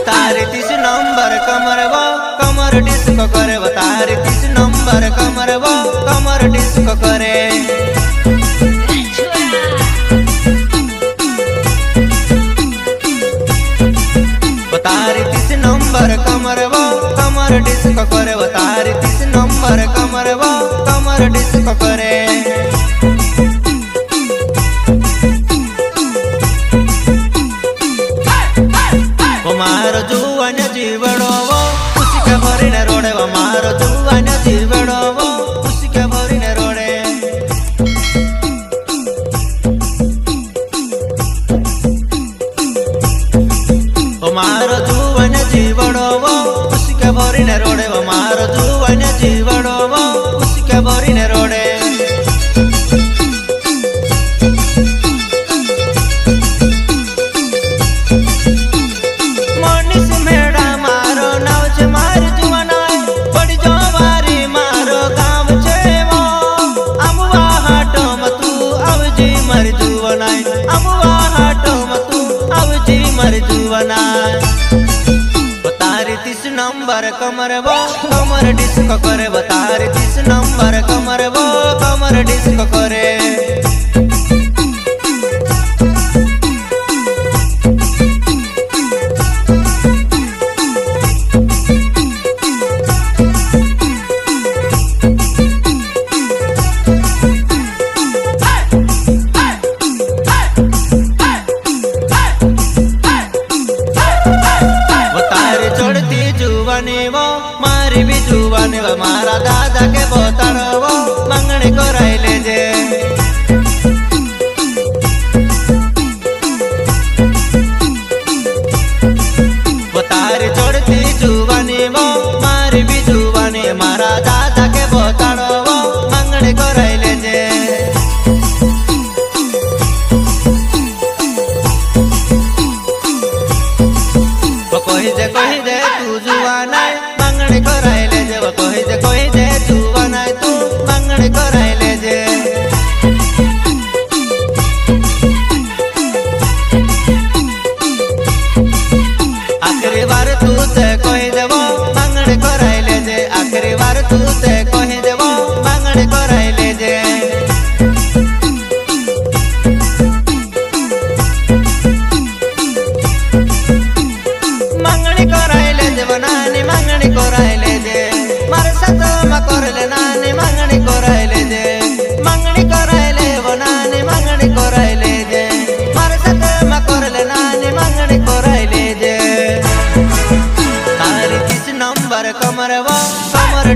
तारी 30 नंबर कमर डिस्को करे तारी 30 नंबर कमर डिस्को करे। तारी 30 नंबर कमर डिस्को करे तारी 30 नंबर कमर डिस्को करे। मारो जुवान जीवड़ो खुशी के भरी ने रोड़े मारो जुवान जीवड़ो खुशी के भरी ने रोड़े। मारो जुवान जीवड़ो खुशी के भरी ने रोड़े मारो जुवान जीवड़ो खुशी के भरी ने रोड़े। तारी 30 नंबर कमर डिस्को करे तारी 30 नंबर कमर डिस्को करे। मारी भी जुवानी मारा दादा के बोतर मंगनी को रायले जे। तारी चढ़ती जुवानी मारी भी जुवानी मारा दादा के बोतर मंगनी को रायले जे। कही दे तू जुवाना मंगनी कराइले जे कही दे जुवाना तू मंगनी कराइले जे। आखिरी बार तू ते कही देव मंगनी कराइले जे आखिरी बार तू ते कही देव मंगनी कराइले जे। नानी मंगनी कोराइले जे मारे साथ मा करले नानी मंगनी कोराइले जे मंगनी कोराइले वो नानी मंगनी कोराइले जे मारे साथ मा करले नानी मंगनी कोराइले जे। तारी 30 नंबर कमर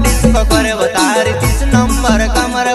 डिस्को करे तारी 30 नंबर कमर